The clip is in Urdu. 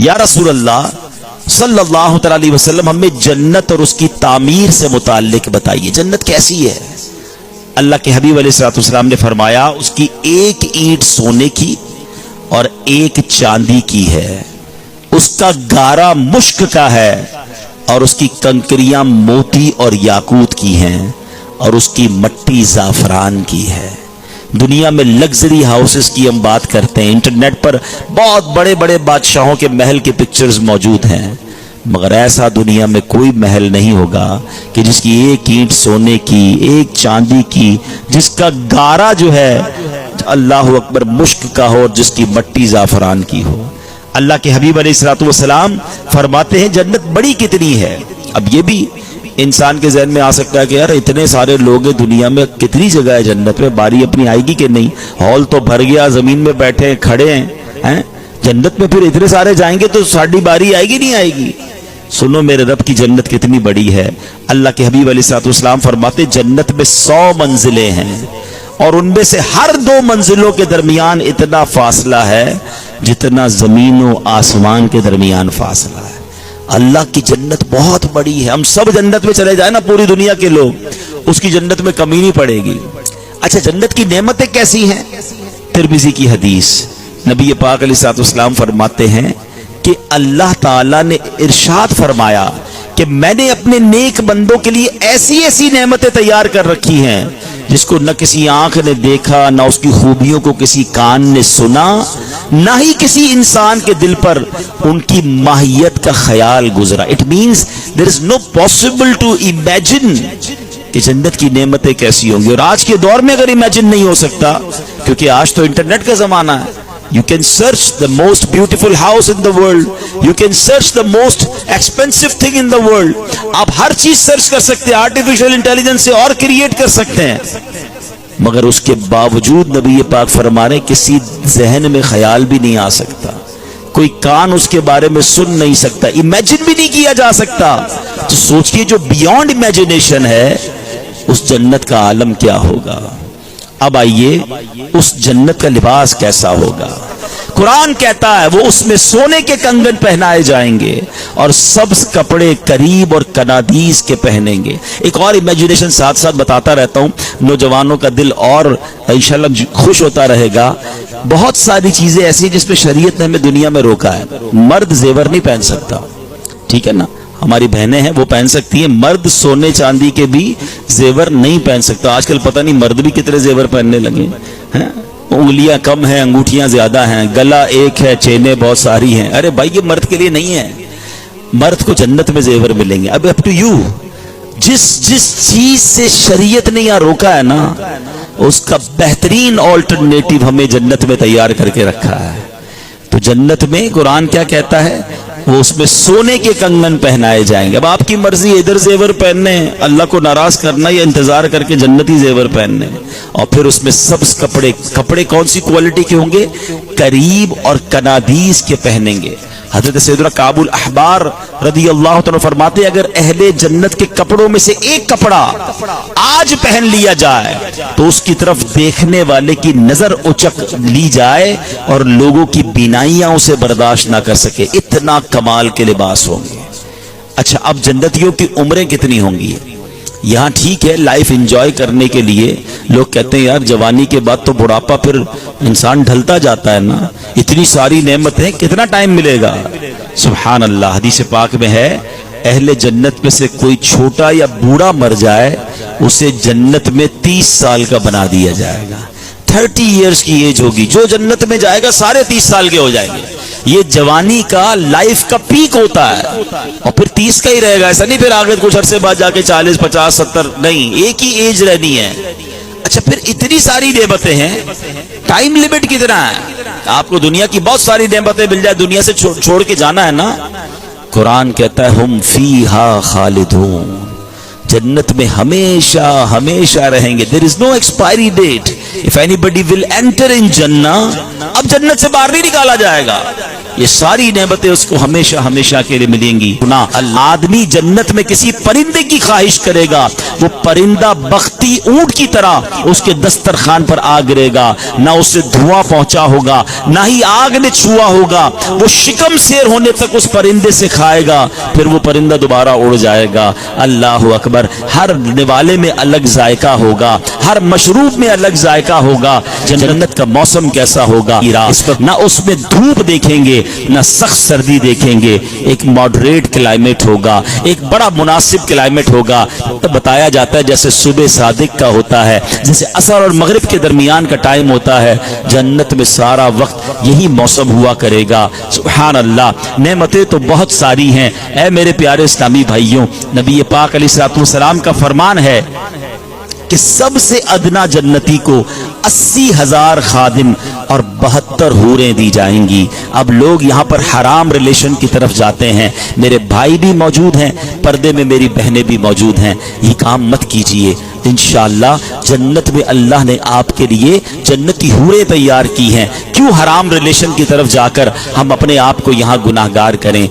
یا رسول اللہ صلی اللہ تعالی علیہ وسلم ہمیں جنت اور اس کی تعمیر سے متعلق بتائیے، جنت کیسی ہے؟ اللہ کے حبیب علیہ الصلوۃ والسلام نے فرمایا اس کی ایک اینٹ سونے کی اور ایک چاندی کی ہے، اس کا گارا مشک کا ہے اور اس کی کنکریاں موتی اور یاقوت کی ہیں اور اس کی مٹی زعفران کی ہے۔ دنیا میں لگژری ہاؤسز کی ہم بات کرتے ہیں، انٹرنیٹ پر بہت بڑے بڑے بادشاہوں کے محل کے پکچرز موجود ہیں، مگر ایسا دنیا میں کوئی محل نہیں ہوگا کہ جس کی ایک اینٹ سونے کی، ایک چاندی کی، جس کا گارا جو ہے اللہ اکبر مشک کا ہو اور جس کی مٹی زعفران کی ہو۔ اللہ کے حبیب علیہ الصلوۃ والسلام فرماتے ہیں جنت بڑی کتنی ہے۔ اب یہ بھی انسان کے ذہن میں آ سکتا ہے کہ یار اتنے سارے لوگ ہیں دنیا میں، کتنی جگہ ہے جنت میں، باری اپنی آئے گی کہ نہیں؟ ہال تو بھر گیا، زمین میں بیٹھے ہیں، کھڑے ہیں، جنت میں پھر اتنے سارے جائیں گے تو ساڑھی باری آئے گی نہیں آئے گی؟ سنو میرے رب کی جنت کتنی بڑی ہے۔ اللہ کے حبیب علیہ الصلوۃ والسلام فرماتے جنت میں 100 منزلیں ہیں اور ان میں سے ہر 2 منزلوں کے درمیان اتنا فاصلہ ہے جتنا زمین و آسمان کے درمیان فاصلہ ہے۔ اللہ کی جنت بہت بڑی ہے۔ ہم سب جنت میں چلے جائیں نا، پوری دنیا کے لوگ، اس کی جنت میں کمی نہیں پڑے گی۔ اچھا جنت کی نعمتیں کیسی ہیں؟ ترمذی کی حدیث، نبی پاک علیہ الصلوۃ والسلام فرماتے ہیں کہ اللہ تعالیٰ نے ارشاد فرمایا کہ میں نے اپنے نیک بندوں کے لیے ایسی ایسی نعمتیں تیار کر رکھی ہیں جس کو نہ کسی آنکھ نے دیکھا، نہ اس کی خوبیوں کو کسی کان نے سنا، نہ ہی کسی انسان کے دل پر ان کی ماہیت کا خیال گزرا۔ It means there is no possible to imagine کہ جنت کی نعمتیں کیسی ہوں گی۔ اور آج کے دور میں اگر امیجن نہیں ہو سکتا، کیونکہ آج تو انٹرنیٹ کا زمانہ ہے، You can search the most beautiful house in the world. You can search the most expensive thing in the world. آپ ہر چیز سرچ کر سکتے ہیں، آرٹیفیشل انٹیلیجنس سے اور کریٹ کر سکتے ہیں، مگر اس کے باوجود نبی پاک فرما رہے کسی ذہن میں خیال بھی نہیں آ سکتا، کوئی کان اس کے بارے میں سن نہیں سکتا، امیجن بھی نہیں کیا جا سکتا۔ تو سوچئے جو بیونڈ امیجنیشن ہے اس جنت کا عالم کیا ہوگا۔ اب آئیے اس جنت کا لباس کیسا ہوگا۔ قرآن کہتا ہے وہ اس میں سونے کے کنگن پہنائے جائیں گے اور سبز کپڑے قریب اور کنادیس کے پہنیں گے۔ ایک اور امیجنیشن ساتھ ساتھ بتاتا رہتا ہوں، نوجوانوں کا دل اور انشاءاللہ خوش ہوتا رہے گا۔ بہت ساری چیزیں ایسی جس پہ شریعت نے ہمیں دنیا میں روکا ہے۔ مرد زیور نہیں پہن سکتا، ٹھیک ہے نا، ہماری بہنیں ہیں وہ پہن سکتی ہیں، مرد سونے چاندی کے بھی زیور نہیں پہن سکتا۔ آج کل پتہ نہیں مرد بھی کتنے زیور پہننے لگے ہیں، انگلیاں کم ہیں، انگوٹھیاں زیادہ ہیں، گلا ایک ہے، چینیں بہت ساری ہیں۔ ارے بھائی یہ مرد کے لیے نہیں ہے، مرد کو جنت میں زیور ملیں گے۔ اب اپ ٹو یو، جس چیز سے شریعت نے یہاں روکا ہے نا، اس کا بہترین آلٹرنیٹو ہمیں جنت میں تیار کر کے رکھا ہے۔ تو جنت میں قرآن کیا کہتا ہے، وہ اس میں سونے کے کنگن پہنائے جائیں گے۔ اب آپ کی مرضی ادھر زیور پہننے، اللہ کو ناراض کرنا یا انتظار کر کے جنتی زیور پہننے۔ اور پھر اس میں سبز کپڑے کون سی کوالٹی کے ہوں گے؟ قریب اور کنادیس کے پہنیں گے۔ حضرت سیدنا کعب الاحبار رضی اللہ تعالیٰ فرماتے اگر اہل جنت کے کپڑوں میں سے ایک کپڑا آج پہن لیا جائے تو اس کی طرف دیکھنے والے کی نظر اچک لی جائے اور لوگوں کی بینائیاں اسے برداشت نہ کر سکے، اتنا کمال کے لباس ہوں گے۔ اچھا اب جنتیوں کی عمریں کتنی ہوں گی؟ یہاں ٹھیک ہے لائف انجوائے کرنے کے لیے لوگ کہتے ہیں یار جوانی کے بعد تو بڑھاپا، پھر انسان ڈھلتا جاتا ہے نا، اتنی ساری نعمتیں کتنا ٹائم ملے گا؟ سبحان اللہ، حدیث پاک میں ہے اہل جنت میں سے کوئی چھوٹا یا بوڑھا مر جائے اسے جنت میں 30 سال کا بنا دیا جائے گا۔ 30 ایئرز کی ایج ہوگی، جو جنت میں جائے گا سارے 30 سال کے ہو جائیں گے۔ یہ جوانی کا لائف کا پیک ہوتا ہے اور پھر 30 کا ہی رہے گا، ایسا نہیں پھر آگے کچھ عرصے بعد جا کے 40 50 70 نہیں، ایک ہی ایج رہنی ہے۔ اچھا پھر اتنی ساری نعمتیں ہیں، ٹائم لیمٹ کتنا ہے؟ آپ کو دنیا کی بہت ساری نعمتیں مل جائے، دنیا سے چھوڑ کے جانا ہے نا۔ قرآن کہتا ہے ہم فیہا خالدون، جنت میں ہمیشہ ہمیشہ رہیں گے۔ There is no expiry date. If anybody will enter in Jannah, اب جنت سے باہر نہیں نکالا جائے گا. یہ ساری نعمتیں اس کو ہمیشہ ہمیشہ کے لیے ملیں گی. آدمی جنت میں کسی پرندے کی خواہش کرے گا, وہ پرندہ بختی اونٹ کی طرح اس کے دسترخوان پر آ گرے گا, نہ اسے دھواں پہنچا ہوگا نہ ہی آگ نے چھوا ہوگا. وہ شکم سیر ہونے تک اس پرندے سے کھائے گا, پھر وہ پرندہ دوبارہ اڑ جائے گا. اللہ اکبر. ہر نوالے میں الگ ذائقہ ہوگا, ہر مشروب میں الگ ذائقہ ہوگا. جنت کا موسم کیسا ہوگا, نہ اس میں دھوپ دیکھیں گے نہ سخت سردی دیکھیں گے, ایک ماڈریٹ کلائمیٹ ہوگا, ایک بڑا مناسب کلائمیٹ ہوگا. تو بتایا جاتا ہے جیسے صبح صادق کا ہوتا ہے, جیسے عصر اور مغرب کے درمیان کا ٹائم ہوتا ہے, جنت میں سارا وقت یہی موسم ہوا کرے گا. سبحان اللہ. نعمتیں تو بہت ساری ہیں. اے میرے پیارے اسلامی بھائیوں, نبی پاک علیہ الصلوۃ والسلام کا فرمان ہے کہ سب سے ادنا جنتی کو 80,000 خادم اور 72 حوریں دی جائیں گی. اب لوگ یہاں پر حرام ریلیشن کی طرف جاتے ہیں. میرے بھائی بھی موجود ہیں, پردے میں میری بہنیں بھی موجود ہیں. یہ کام مت کیجئے. انشاءاللہ جنت میں اللہ نے آپ کے لیے جنتی حوریں تیار کی ہیں. کیوں حرام ریلیشن کی طرف جا کر ہم اپنے آپ کو یہاں گناہگار کریں.